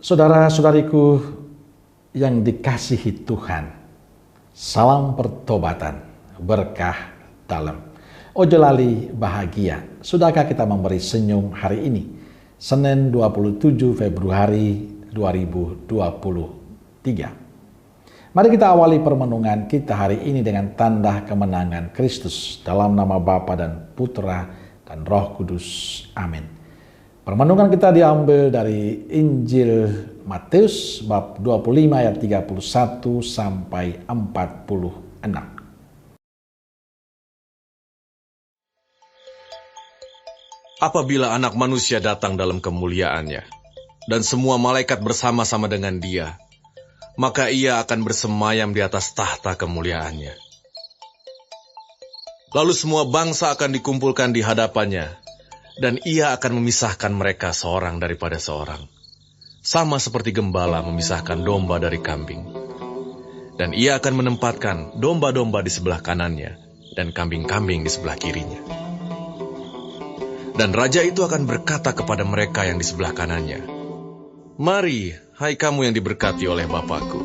Saudara-saudariku yang dikasihi Tuhan, salam pertobatan, berkah dalam. Ojo lali bahagia. Sudahkah kita memberi senyum hari ini? Senin 27 Februari 2023. Mari kita awali permenungan kita hari ini dengan tanda kemenangan Kristus dalam nama Bapa dan Putra dan Roh Kudus. Amin. Permenungan kita diambil dari Injil Matius bab 25 ayat 31 sampai 46. Apabila Anak Manusia datang dalam kemuliaannya, dan semua malaikat bersama-sama dengan Dia, maka Ia akan bersemayam di atas tahta kemuliaannya. Lalu semua bangsa akan dikumpulkan di hadapannya, dan Ia akan memisahkan mereka seorang daripada seorang, sama seperti gembala memisahkan domba dari kambing. Dan Ia akan menempatkan domba-domba di sebelah kanannya, dan kambing-kambing di sebelah kirinya. Dan Raja itu akan berkata kepada mereka yang di sebelah kanannya, "Mari, hai kamu yang diberkati oleh Bapa-Ku,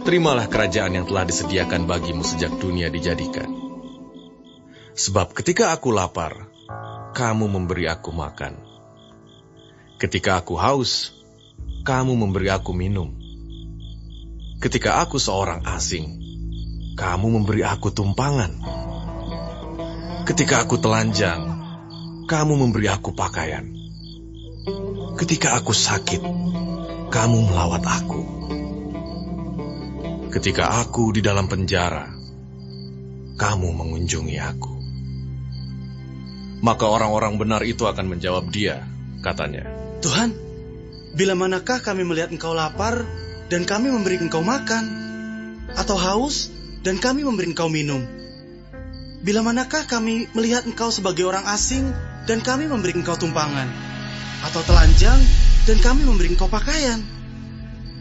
terimalah kerajaan yang telah disediakan bagimu sejak dunia dijadikan. Sebab ketika aku lapar, kamu memberi aku makan. Ketika aku haus, kamu memberi aku minum. Ketika aku seorang asing, kamu memberi aku tumpangan. Ketika aku telanjang, kamu memberi aku pakaian. Ketika aku sakit, kamu melawat aku. Ketika aku di dalam penjara, kamu mengunjungi aku." Maka orang-orang benar itu akan menjawab Dia, katanya, "Tuhan, bila manakah kami melihat Engkau lapar dan kami memberi Engkau makan, atau haus dan kami memberi Engkau minum? Bila manakah kami melihat Engkau sebagai orang asing dan kami memberi Engkau tumpangan, atau telanjang dan kami memberi Engkau pakaian?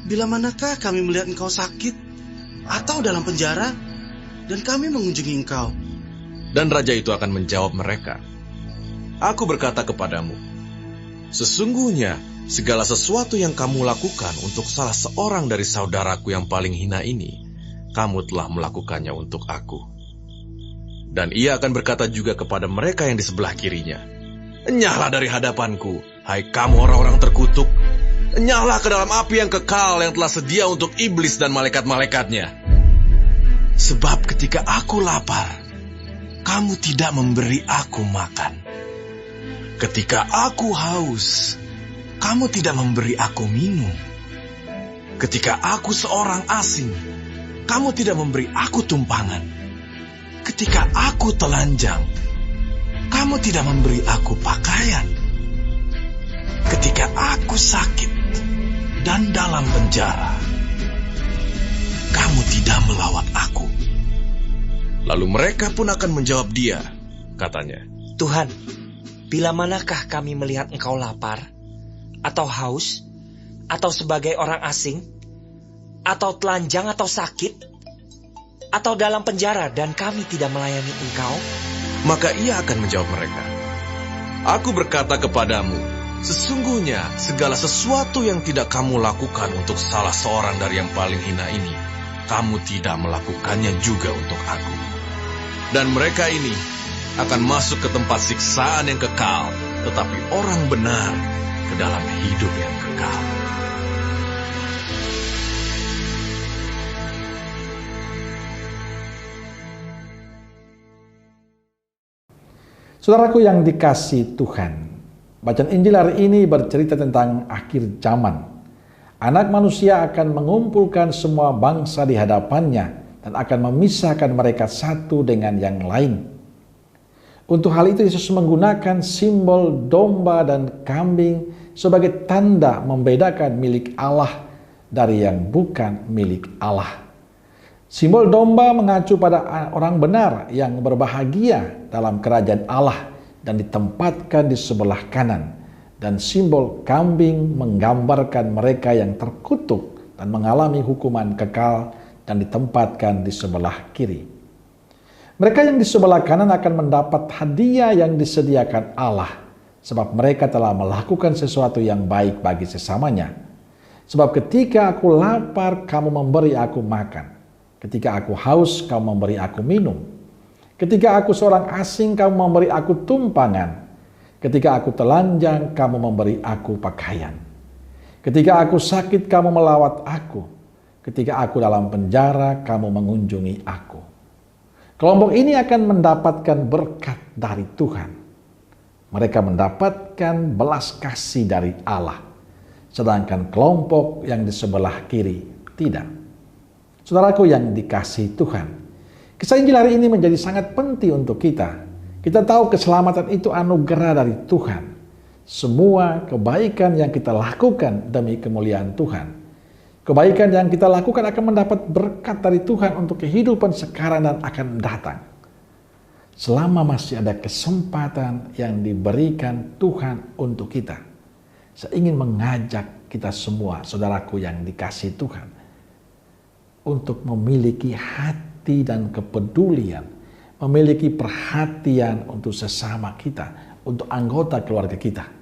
Bila manakah kami melihat Engkau sakit atau dalam penjara dan kami mengunjungi Engkau?" Dan Raja itu akan menjawab mereka, "Aku berkata kepadamu, sesungguhnya segala sesuatu yang kamu lakukan untuk salah seorang dari saudaraku yang paling hina ini, kamu telah melakukannya untuk aku." Dan Ia akan berkata juga kepada mereka yang di sebelah kirinya, "Enyahlah dari hadapanku, hai kamu orang-orang terkutuk. Enyahlah ke dalam api yang kekal yang telah sedia untuk iblis dan malaikat-malaikatnya. Sebab ketika aku lapar, kamu tidak memberi aku makan. Ketika aku haus, kamu tidak memberi aku minum. Ketika aku seorang asing, kamu tidak memberi aku tumpangan. Ketika aku telanjang, kamu tidak memberi aku pakaian. Ketika aku sakit dan dalam penjara, kamu tidak melawat aku." Lalu mereka pun akan menjawab Dia, katanya, "Tuhan, bila manakah kami melihat Engkau lapar, atau haus, atau sebagai orang asing, atau telanjang atau sakit, atau dalam penjara dan kami tidak melayani Engkau?" Maka Ia akan menjawab mereka, "Aku berkata kepadamu, sesungguhnya segala sesuatu yang tidak kamu lakukan untuk salah seorang dari yang paling hina ini, kamu tidak melakukannya juga untuk aku." Dan mereka ini akan masuk ke tempat siksaan yang kekal, tetapi orang benar ke dalam hidup yang kekal. Saudaraku yang dikasihi Tuhan, bacaan Injil hari ini bercerita tentang akhir zaman. Anak Manusia akan mengumpulkan semua bangsa di hadapannya dan akan memisahkan mereka satu dengan yang lain. Untuk hal itu Yesus menggunakan simbol domba dan kambing sebagai tanda membedakan milik Allah dari yang bukan milik Allah. Simbol domba mengacu pada orang benar yang berbahagia dalam kerajaan Allah dan ditempatkan di sebelah kanan. Dan simbol kambing menggambarkan mereka yang terkutuk dan mengalami hukuman kekal dan ditempatkan di sebelah kiri. Mereka yang di sebelah kanan akan mendapat hadiah yang disediakan Allah, sebab mereka telah melakukan sesuatu yang baik bagi sesamanya. Sebab ketika aku lapar, kamu memberi aku makan. Ketika aku haus, kamu memberi aku minum. Ketika aku seorang asing, kamu memberi aku tumpangan. Ketika aku telanjang, kamu memberi aku pakaian. Ketika aku sakit, kamu melawat aku. Ketika aku dalam penjara, kamu mengunjungi aku. Kelompok ini akan mendapatkan berkat dari Tuhan. Mereka mendapatkan belas kasih dari Allah. Sedangkan kelompok yang di sebelah kiri tidak. Saudaraku yang dikasihi Tuhan, kisah Injil hari ini menjadi sangat penting untuk kita. Kita tahu keselamatan itu anugerah dari Tuhan. Semua kebaikan yang kita lakukan demi kemuliaan Tuhan. Kebaikan yang kita lakukan akan mendapat berkat dari Tuhan untuk kehidupan sekarang dan akan datang. Selama masih ada kesempatan yang diberikan Tuhan untuk kita, saya ingin mengajak kita semua, saudaraku yang dikasihi Tuhan, untuk memiliki hati dan kepedulian, memiliki perhatian untuk sesama kita, untuk anggota keluarga kita.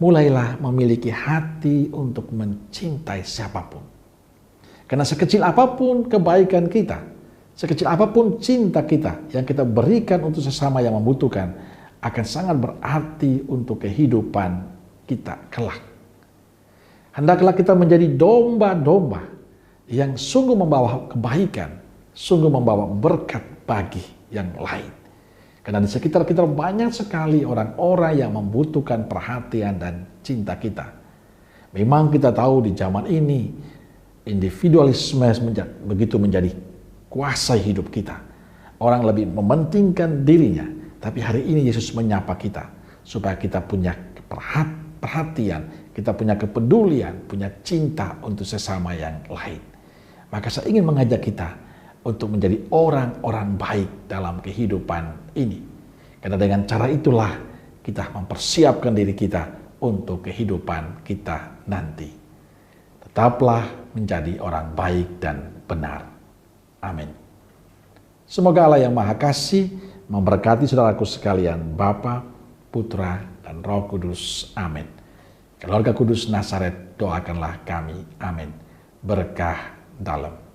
Mulailah memiliki hati untuk mencintai siapapun. Karena sekecil apapun kebaikan kita, sekecil apapun cinta kita yang kita berikan untuk sesama yang membutuhkan, akan sangat berarti untuk kehidupan kita kelak. Hendaklah kita menjadi domba-domba yang sungguh membawa kebaikan, sungguh membawa berkat bagi yang lain. Karena di sekitar kita banyak sekali orang-orang yang membutuhkan perhatian dan cinta kita. Memang kita tahu di zaman ini, individualisme begitu menjadi kuasa hidup kita. Orang lebih mementingkan dirinya. Tapi hari ini Yesus menyapa kita supaya kita punya perhatian, kita punya kepedulian, punya cinta untuk sesama yang lain. Maka saya ingin mengajak kita untuk menjadi orang-orang baik dalam kehidupan ini. Karena dengan cara itulah kita mempersiapkan diri kita untuk kehidupan kita nanti. Tetaplah menjadi orang baik dan benar. Amin. Semoga Allah yang Maha Kasih memberkati saudaraku sekalian, Bapa, Putra, dan Roh Kudus. Amin. Keluarga Kudus Nazaret, doakanlah kami. Amin. Berkah dalam.